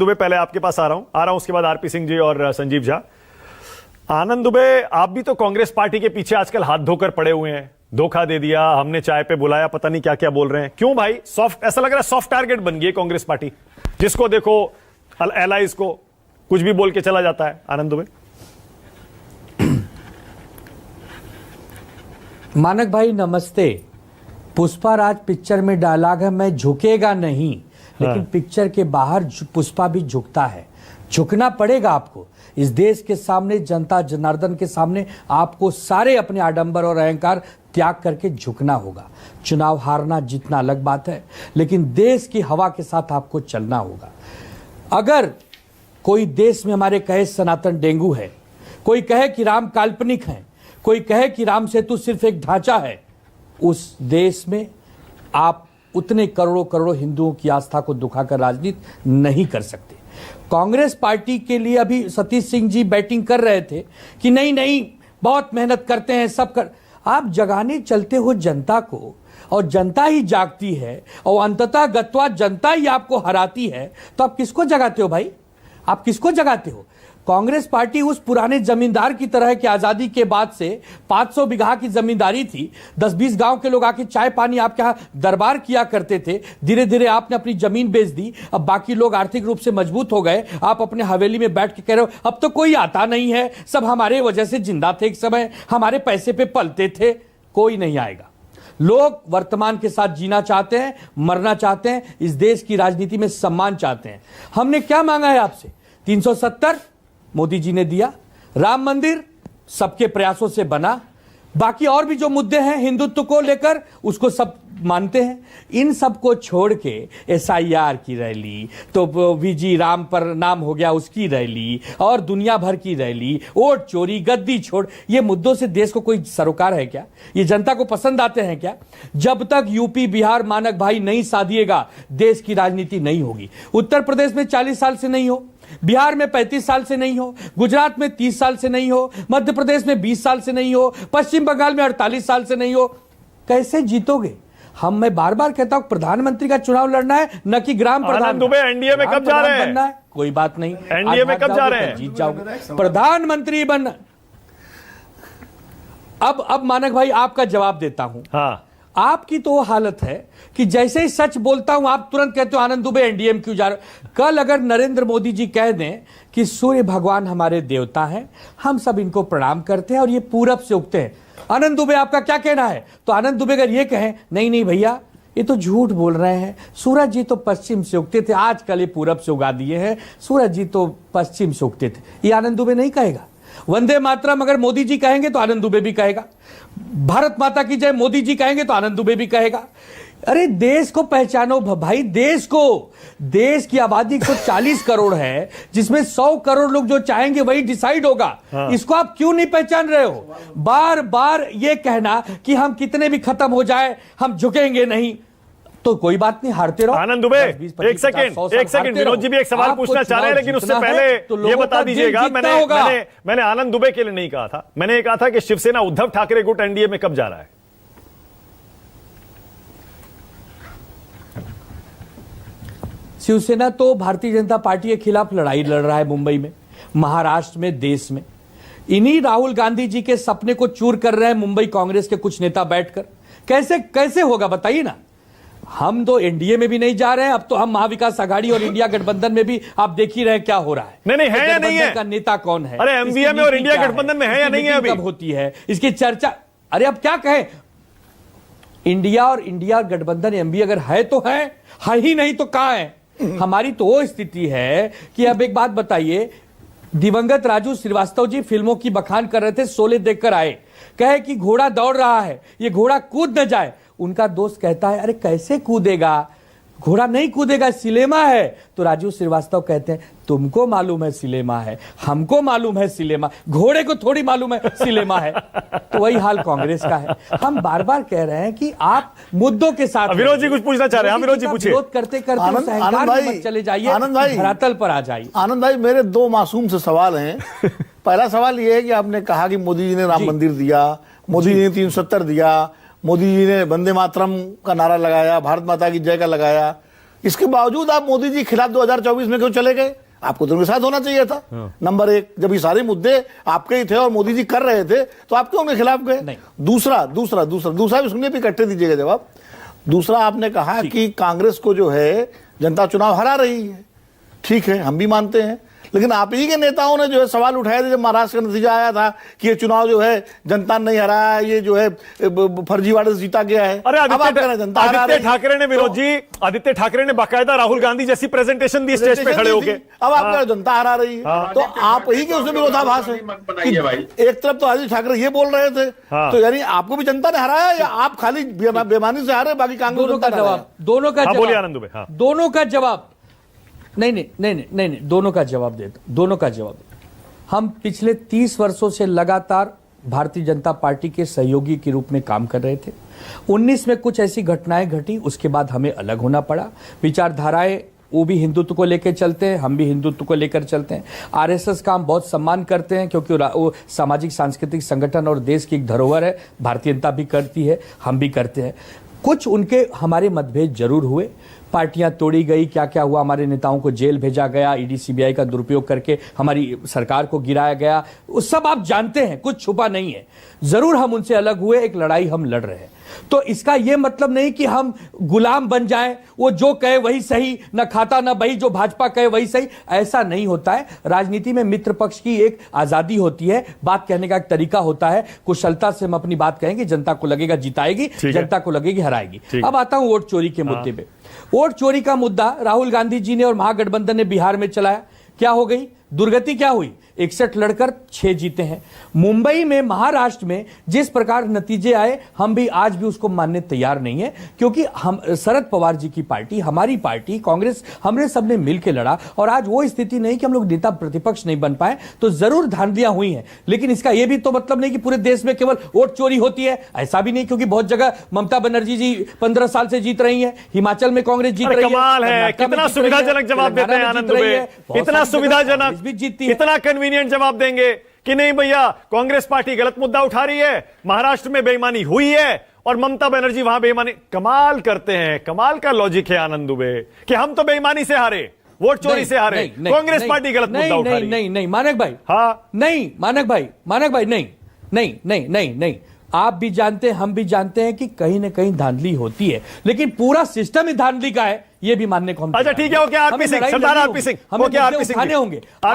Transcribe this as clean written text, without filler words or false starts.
दुबे, पहले आपके पास आ रहा हूं उसके बाद आरपी सिंह जी और संजीव झा। आनंद दुबे, आप भी तो कांग्रेस पार्टी के पीछे आजकल हाथ धोकर पड़े हुए हैं, धोखा दे दिया, हमने चाय पे बुलाया, पता नहीं क्या क्या बोल रहे हैं, क्यों भाई? सॉफ्ट, ऐसा लग रहा है सॉफ्ट टारगेट बन गई है कांग्रेस पार्टी, जिसको देखो एलाइज को कुछ भी बोल के चला जाता है। आनंद दुबे। मानक भाई नमस्ते। पुष्पा राज पिक्चर में डायलॉग है, मैं झुकेगा नहीं, लेकिन पिक्चर के बाहर पुष्पा भी झुकता है। झुकना पड़ेगा आपको इस देश के सामने, जनता जनार्दन के सामने आपको सारे अपने आडंबर और अहंकार त्याग करके झुकना होगा। चुनाव हारना जीतना अलग बात है, लेकिन देश की हवा के साथ आपको चलना होगा। अगर कोई देश में हमारे कहे सनातन डेंगू है, कोई कहे कि राम काल्पनिक है, कोई कहे कि राम सेतु सिर्फ एक ढांचा है, उस देश में आप उतने करोड़ों करोड़ों हिंदुओं की आस्था को दुखाकर राजनीति नहीं कर सकते। कांग्रेस पार्टी के लिए अभी सतीश सिंह जी बैटिंग कर रहे थे कि नहीं नहीं बहुत मेहनत करते हैं सब कर। आप जगाने चलते हो जनता को, और जनता ही जागती है, और अंततः गत्वा जनता ही आपको हराती है, तो आप किसको जगाते हो भाई? आप किसको जगाते हो? कांग्रेस पार्टी उस पुराने जमींदार की तरह है कि आजादी के बाद से 500 बीघा की जमींदारी थी, 10-20 गांव के लोग आके चाय पानी आपके यहाँ दरबार किया करते थे। धीरे धीरे आपने अपनी जमीन बेच दी, अब बाकी लोग आर्थिक रूप से मजबूत हो गए, आप अपने हवेली में बैठ के कह रहे हो अब तो कोई आता नहीं है, सब हमारे वजह से जिंदा थे, एक समय हमारे पैसे पे पलते थे। कोई नहीं आएगा। लोग वर्तमान के साथ जीना चाहते हैं, मरना चाहते हैं, इस देश की राजनीति में सम्मान चाहते हैं। हमने क्या मांगा है आपसे? 370 मोदी जी ने दिया, राम मंदिर सबके प्रयासों से बना, बाकी और भी जो मुद्दे हैं हिंदुत्व को लेकर उसको सब मानते हैं। इन सब को छोड़ के SIR की रैली, तो VG राम पर नाम हो गया उसकी रैली, और दुनिया भर की रैली, वोट चोरी, गद्दी छोड़, ये मुद्दों से देश को कोई सरोकार है क्या? ये जनता को पसंद आते हैं क्या? जब तक यूपी बिहार मानक भाई नहीं साधिएगा, देश की राजनीति नहीं होगी। उत्तर प्रदेश में 40 साल से नहीं हो, बिहार में 35 साल से नहीं हो, गुजरात में 30 साल से नहीं हो, मध्य प्रदेश में 20 साल से नहीं हो, पश्चिम बंगाल में 48 साल से नहीं हो, कैसे जीतोगे? मैं बार बार कहता हूं प्रधानमंत्री का चुनाव लड़ना है, न कि ग्राम प्रधान। दुबे, एनडीए में कब जा रहे हैं? कोई बात नहीं, एनडीए में कब जा रहे हैं? जीत जाओगे, प्रधानमंत्री बनना। अब मानक भाई आपका जवाब देता हूं। हाँ। आपकी तो वो हालत है कि जैसे ही सच बोलता हूं आप तुरंत कहते हो आनंद दुबे एनडीए में क्यों जा रहे? कल अगर नरेंद्र मोदी जी कह दें कि सूर्य भगवान हमारे देवता हैं, हम सब इनको प्रणाम करते हैं और ये पूरब से उगते हैं, आनंद दुबे आपका क्या कहना है? तो आनंद दुबे अगर ये कहें नहीं नहीं भैया ये तो झूठ बोल रहे हैं, सूरज जी तो पश्चिम से उगते थे, आजकल ये पूरब से उगा दिए हैं, सूरज जी तो पश्चिम से उगते थे, ये आनंद दुबे नहीं कहेगा। वंदे मातरम अगर मोदी जी कहेंगे तो आनंद दुबे भी कहेगा, भारत माता की जय मोदी जी कहेंगे तो आनंद दुबे भी कहेगा। अरे देश को पहचानो भाई, देश को। देश की आबादी 140 करोड़ है, जिसमें 100 करोड़ लोग जो चाहेंगे वही डिसाइड होगा। हाँ। इसको आप क्यों नहीं पहचान रहे हो? बार बार ये कहना कि हम कितने भी खत्म हो जाए हम झुकेंगे नहीं, तो कोई बात नहीं, हारते रहो। आनंद दुबे एक सेकंड विनोद जी भी एक सवाल पूछना चाह रहे हैं, लेकिन उससे पहले तो ये बता दीजिएगा, मैंने आनंद दुबे के लिए नहीं कहा था, मैंने ये कहा था कि शिवसेना उद्धव ठाकरे गुट एनडीए में कब जा रहा है? शिवसेना तो भारतीय जनता पार्टी के खिलाफ लड़ाई लड़ रहा है, मुंबई में, महाराष्ट्र में, देश में। इन्हीं राहुल गांधी जी के सपने को चूर कर रहे हैं मुंबई कांग्रेस के कुछ नेता बैठकर। कैसे होगा बताइए ना? हम तो एनडीए में भी नहीं जा रहे हैं, अब तो हम महाविकास आघाड़ी और इंडिया गठबंधन में भी आप देख ही रहे हैं क्या हो रहा है। नहीं है या नहीं है? का नेता कौन है? अरे एमवीए में और इंडिया गठबंधन में है या नहीं है? अभी कब होती है इसकी चर्चा? अरे अब क्या कहें, इंडिया और इंडिया गठबंधन एमवीए अगर है तो है ही नहीं तो कहां है? हमारी तो वो स्थिति है कि अब एक बात बताइए, दिवंगत राजू श्रीवास्तव जी फिल्मों की बखान कर रहे थे, शोले देखकर आए, कहे कि घोड़ा दौड़ रहा है, ये घोड़ा कूद न जाए। उनका दोस्त कहता है अरे कैसे कूदेगा, घोड़ा नहीं कूदेगा, सिलेमा है। तो राजू श्रीवास्तव कहते हैं तुमको मालूम है सिलेमा है, हमको मालूम है सिलेमा, घोड़े को थोड़ी मालूम है सिलेमा है। तो वही हाल कांग्रेस का है। हम बार बार कह रहे हैं कि आप मुद्दों के साथ। विनोद जी कुछ पूछना चाह रहे हैं? विनोद जी पूछिए। विरोध करते करते चले जाइए, धरातल पर आ जाइए। आनंद भाई, मेरे दो मासूम से सवाल हैं। पहला सवाल यह है कि आपने कहा कि मोदी जी ने राम मंदिर दिया, मोदी जी ने 370 दिया, मोदी जी ने वंदे मातरम का नारा लगाया, भारत माता की जय का लगाया, इसके बावजूद आप मोदी जी खिलाफ 2024 में क्यों चले गए? आपको तो उनके साथ होना चाहिए था। नंबर एक, जब ये सारे मुद्दे आपके ही थे और मोदी जी कर रहे थे तो आप क्यों उनके खिलाफ गए? दूसरा भी सुनिए, भी इकट्ठे दीजिएगा जवाब। दूसरा, आपने कहा कि कांग्रेस को जो है जनता चुनाव हरा रही है। ठीक है, हम भी मानते हैं, लेकिन आप ही के नेताओं ने जो है सवाल उठाए थे जब महाराष्ट्र का नतीजा आया था कि ये चुनाव जो है जनता ने नहीं हराया, ये जो है फर्जीवाड़े से जीता गया है। अरे अब आप कह रहे हैं जनता हरा रही है। ठाकरे ने विनोद जी, आदित्य ठाकरे ने बाकायदा राहुल गांधी जैसी प्रेजेंटेशन दी स्टेज पे खड़े होके। अब आप कह रहे हैं जनता हरा रही है, तो आप ही के उसमें विरोधाभास है कि एक तरफ तो आदित्य ठाकरे ये बोल रहे थे, तो यानी आपको भी जनता ने हराया या आप खाली बेमानी से हारे, बाकी कांग्रेस दोनों का जवाब, दोनों का बोलिए जवाब, आनंद दुबे। दोनों का जवाब, नहीं, दोनों का जवाब देता, दोनों का जवाब। हम पिछले 30 वर्षों से लगातार भारतीय जनता पार्टी के सहयोगी के रूप में काम कर रहे थे। 19 में कुछ ऐसी घटनाएं घटी, उसके बाद हमें अलग होना पड़ा। विचारधाराएं, वो भी हिंदुत्व को लेकर चलते हैं, हम भी हिंदुत्व को लेकर चलते हैं। आरएसएस का हम बहुत सम्मान करते हैं क्योंकि वो सामाजिक सांस्कृतिक संगठन और देश की एक धरोहर है। भारतीय जनता भी करती है, हम भी करते हैं। कुछ उनके हमारे मतभेद जरूर हुए, पार्टियां तोड़ी गई, क्या क्या हुआ, हमारे नेताओं को जेल भेजा गया, ईडी सीबीआई का दुरुपयोग करके हमारी सरकार को गिराया गया, वो सब आप जानते हैं, कुछ छुपा नहीं है। जरूर हम उनसे अलग हुए, एक लड़ाई हम लड़ रहे हैं। तो इसका यह मतलब नहीं कि हम गुलाम बन जाएं, वो जो कहे वही सही, न खाता न बही, जो भाजपा कहे वही सही, ऐसा नहीं होता है। राजनीति में मित्र पक्ष की एक आजादी होती है, बात कहने का एक तरीका होता है, कुशलता से हम अपनी बात कहेंगे, जनता को लगेगा जिताएगी, जनता को लगेगी हराएगी। अब आता हूं वोट चोरी के मुद्दे पे। वोट चोरी का मुद्दा राहुल गांधी जी ने और महागठबंधन ने बिहार में चलाया। क्या हो गई दुर्गति, क्या हुई? 61 लड़कर 6 जीते हैं। मुंबई में, महाराष्ट्र में जिस प्रकार नतीजे आए, हम भी आज भी उसको मानने तैयार नहीं है, क्योंकि हम शरद पवार जी की पार्टी, हमारी पार्टी कांग्रेस, हमने सबने मिलकर लड़ा और आज वो स्थिति नहीं कि हम लोग नेता प्रतिपक्ष नहीं बन पाए। तो जरूर धांधलियां हुई हैं, लेकिन इसका यह भी तो मतलब नहीं कि पूरे देश में केवल वोट चोरी होती है, ऐसा भी नहीं, क्योंकि बहुत जगह ममता बनर्जी जी 15 साल से जीत रही है, हिमाचल में कांग्रेस जीत रही है। कमाल है, कितना सुविधाजनक जवाब देते हैं आनंद दुबे, इतना सुविधाजनक, इतना कन्वीनियंट जवाब देंगे कि नहीं भैया, कांग्रेस पार्टी गलत मुद्दा उठा रही है, महाराष्ट्र में बेईमानी हुई है और ममता बनर्जी वहां बेईमानी। कमाल करते हैं, कमाल का लॉजिक है आनंद दुबे कि हम तो बेईमानी से हारे, वोट चोरी से हारे, कांग्रेस पार्टी गलत मुद्दा उठा रही है। नहीं मानक भाई, हाँ नहीं मानक भाई, नहीं, आप भी जानते हैं, हम भी जानते हैं कि कहीं ना कहीं धांधली होती है, लेकिन पूरा सिस्टम ही धांधली का है, ये भी मानने को हम। अच्छा ठीक है, ओके आरपी सिंह, सरदार आरपी सिंह, हमें ओके आरपी सिंह होंगे।